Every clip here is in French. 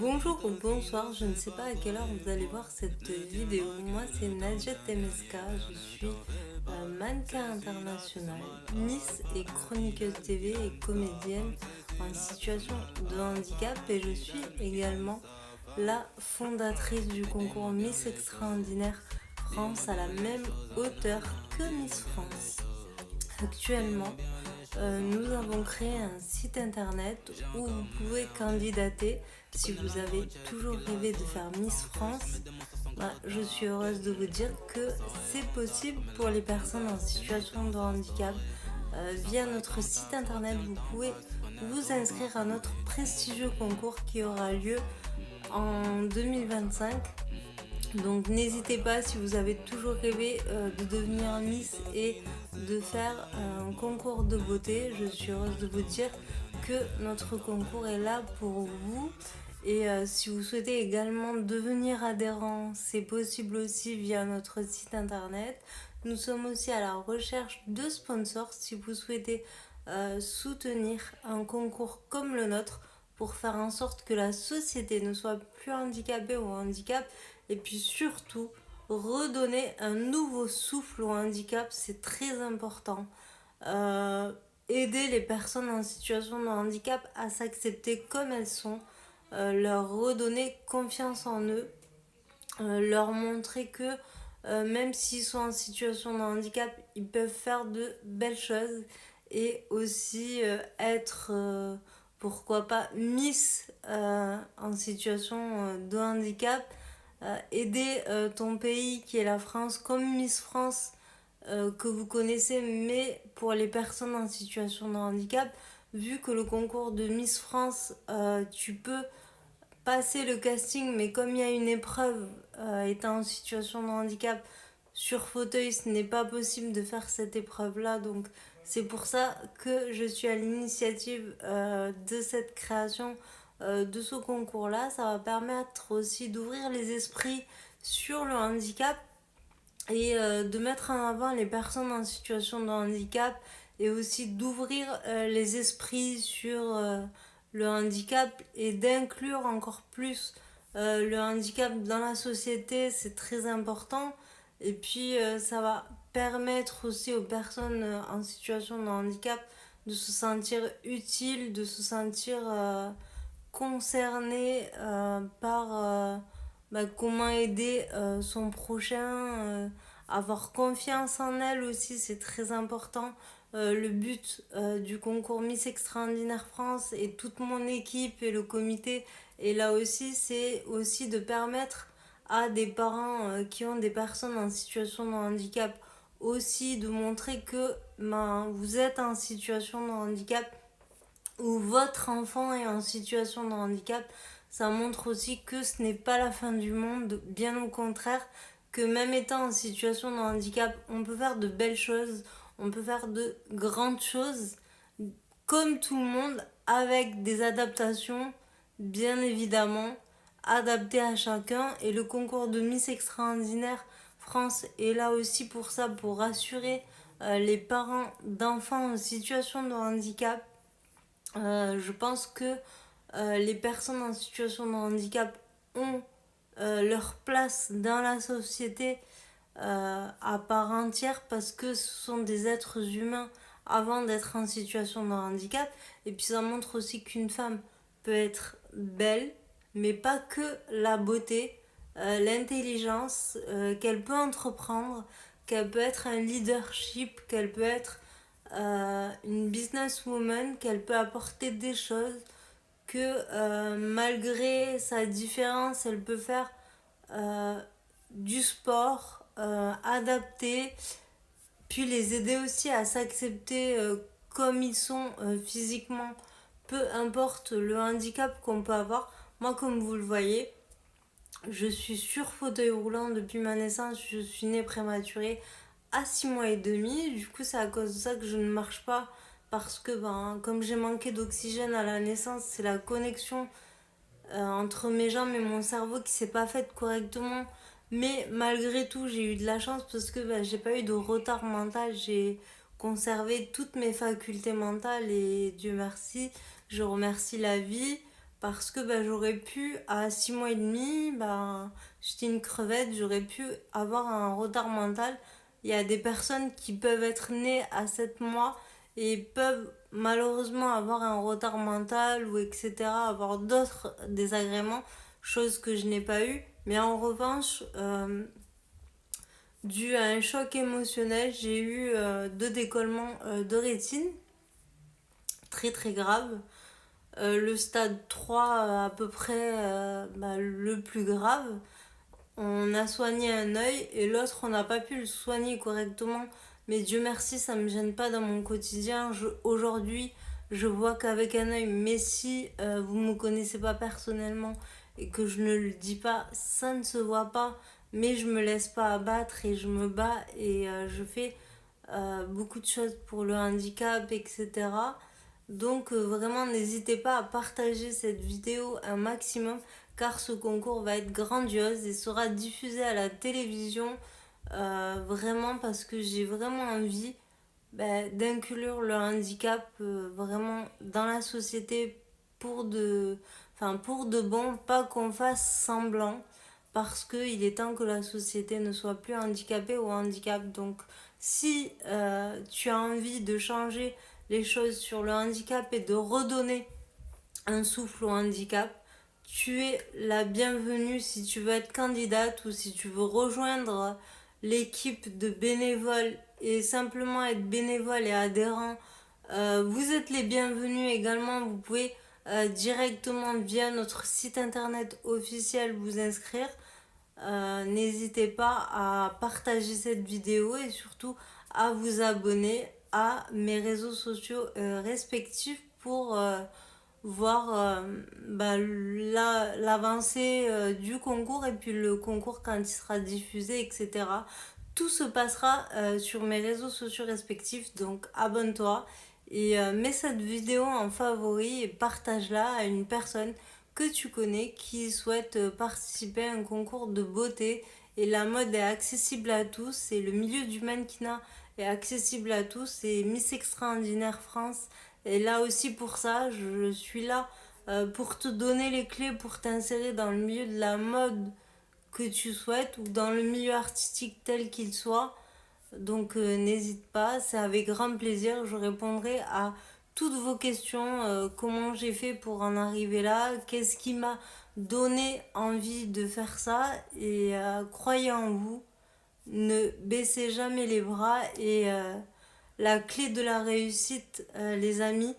Bonjour ou bonsoir, je ne sais pas à quelle heure vous allez voir cette vidéo. Moi c'est Nadjet Temeska, je suis mannequin international, Miss et chroniqueuse TV et comédienne en situation de handicap et je suis également la fondatrice du concours Miss Extraordinaire France à la même hauteur que Miss France. Actuellement, nous avons créé un site internet où vous pouvez candidater si vous avez toujours rêvé de faire Miss France. Je suis heureuse de vous dire que c'est possible pour les personnes en situation de handicap. Via notre site internet, vous pouvez vous inscrire à notre prestigieux concours qui aura lieu en 2025. Donc n'hésitez pas si vous avez toujours rêvé de devenir Miss et de faire un concours de beauté. Je suis heureuse de vous dire que notre concours est là pour vous. Et si vous souhaitez également devenir adhérent, c'est possible aussi via notre site internet. Nous sommes aussi à la recherche de sponsors si vous souhaitez soutenir un concours comme le nôtre pour faire en sorte que la société ne soit plus handicapée ou handicap et puis surtout redonner un nouveau souffle au handicap, c'est très important. Aider les personnes en situation de handicap à s'accepter comme elles sont, leur redonner confiance en eux, leur montrer que même s'ils sont en situation de handicap, ils peuvent faire de belles choses et aussi être, pourquoi pas, Miss en situation de handicap. Aider ton pays qui est la France comme Miss France que vous connaissez, mais pour les personnes en situation de handicap, vu que le concours de Miss France, tu peux passer le casting, mais comme il y a une épreuve étant en situation de handicap sur fauteuil, ce n'est pas possible de faire cette épreuve-là. Donc c'est pour ça que je suis à l'initiative de cette création de ce concours-là. Ça va permettre aussi d'ouvrir les esprits sur le handicap et de mettre en avant les personnes en situation de handicap et aussi d'ouvrir les esprits sur le handicap et d'inclure encore plus le handicap dans la société, c'est très important. Et puis ça va permettre aussi aux personnes en situation de handicap de se sentir utiles, de se sentir concernées par comment aider son prochain, avoir confiance en elle aussi, c'est très important. Le but du concours Miss Extraordinaire France et toute mon équipe et le comité, et là aussi, c'est aussi de permettre à des parents qui ont des personnes en situation de handicap aussi de montrer que vous êtes en situation de handicap ou votre enfant est en situation de handicap. Ça montre aussi que ce n'est pas la fin du monde, bien au contraire, que même étant en situation de handicap, on peut faire de belles choses, on peut faire de grandes choses, comme tout le monde, avec des adaptations, bien évidemment, adaptées à chacun. Et le concours de Miss Extraordinaire France est là aussi pour ça, pour rassurer les parents d'enfants en situation de handicap. Je pense que les personnes en situation de handicap ont leur place dans la société à part entière parce que ce sont des êtres humains avant d'être en situation de handicap. Et puis ça montre aussi qu'une femme peut être belle, mais pas que la beauté, l'intelligence, qu'elle peut entreprendre, qu'elle peut être un leadership, qu'elle peut être une businesswoman, qu'elle peut apporter des choses, que malgré sa différence, elle peut faire euh, du sport adapté, puis les aider aussi à s'accepter comme ils sont physiquement, peu importe le handicap qu'on peut avoir. Moi, comme vous le voyez, je suis sur fauteuil roulant depuis ma naissance, je suis née prématurée à 6 mois et demi. Du coup, c'est à cause de ça que je ne marche pas parce que comme j'ai manqué d'oxygène à la naissance, c'est la connexion entre mes jambes et mon cerveau qui s'est pas faite correctement. Mais malgré tout, j'ai eu de la chance parce que j'ai pas eu de retard mental. J'ai conservé toutes mes facultés mentales et Dieu merci, je remercie la vie parce que j'aurais pu, à 6 mois et demi, j'étais une crevette, j'aurais pu avoir un retard mental. Il y a des personnes qui peuvent être nées à 7 mois et peuvent malheureusement avoir un retard mental ou etc., avoir d'autres désagréments, chose que je n'ai pas eu. Mais en revanche, dû à un choc émotionnel, j'ai eu deux décollements de rétine très très graves. Le stade 3 à peu près le plus grave. On a soigné un œil et l'autre on n'a pas pu le soigner correctement. Mais Dieu merci, ça ne me gêne pas dans mon quotidien. Aujourd'hui, je vois qu'avec un œil, mais si vous ne me connaissez pas personnellement et que je ne le dis pas, ça ne se voit pas. Mais je me laisse pas abattre et je me bats et je fais beaucoup de choses pour le handicap, etc. Donc vraiment n'hésitez pas à partager cette vidéo un maximum car ce concours va être grandiose et sera diffusé à la télévision vraiment parce que j'ai vraiment envie d'inclure le handicap vraiment dans la société pour pour de bon, pas qu'on fasse semblant parce qu'il est temps que la société ne soit plus handicapée ou handicap. Donc si tu as envie de changer les choses sur le handicap et de redonner un souffle au handicap, tu es la bienvenue si tu veux être candidate ou si tu veux rejoindre l'équipe de bénévoles et simplement être bénévole et adhérent. Vous êtes les bienvenus également. Vous pouvez directement via notre site internet officiel vous inscrire. N'hésitez pas à partager cette vidéo et surtout à vous abonner à mes réseaux sociaux respectifs pour voir l'avancée du concours et puis le concours quand il sera diffusé, etc. Tout se passera sur mes réseaux sociaux respectifs, donc abonne-toi et mets cette vidéo en favori et partage-la à une personne que tu connais qui souhaite participer à un concours de beauté. Et la mode est accessible à tous et le milieu du mannequinat est accessible à tous et Miss Extraordinaire France est là aussi pour ça. Je suis là pour te donner les clés pour t'insérer dans le milieu de la mode que tu souhaites ou dans le milieu artistique tel qu'il soit. Donc n'hésite pas, c'est avec grand plaisir, je répondrai à toutes vos questions, comment j'ai fait pour en arriver là, qu'est-ce qui m'a donné envie de faire ça et croyez en vous, ne baissez jamais les bras et la clé de la réussite, les amis,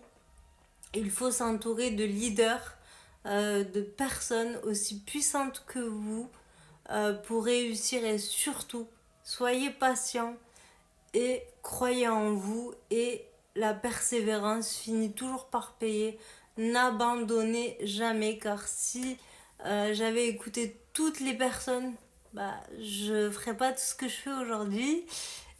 il faut s'entourer de leaders, de personnes aussi puissantes que vous pour réussir et surtout, soyez patients et croyez en vous et la persévérance finit toujours par payer. N'abandonnez jamais car si j'avais écouté toutes les personnes, je ferais pas tout ce que je fais aujourd'hui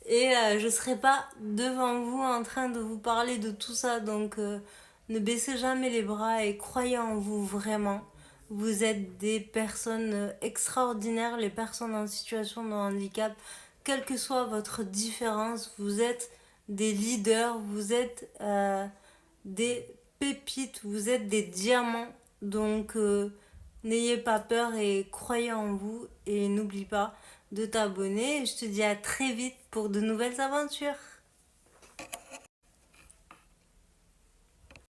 et je serais pas devant vous en train de vous parler de tout ça. Donc ne baissez jamais les bras et croyez en vous vraiment. Vous êtes des personnes extraordinaires, les personnes en situation de handicap, quelle que soit votre différence, vous êtes des leaders, vous êtes des pépites, vous êtes des diamants. Donc n'ayez pas peur et croyez en vous et n'oublie pas de t'abonner. Je te dis à très vite pour de nouvelles aventures.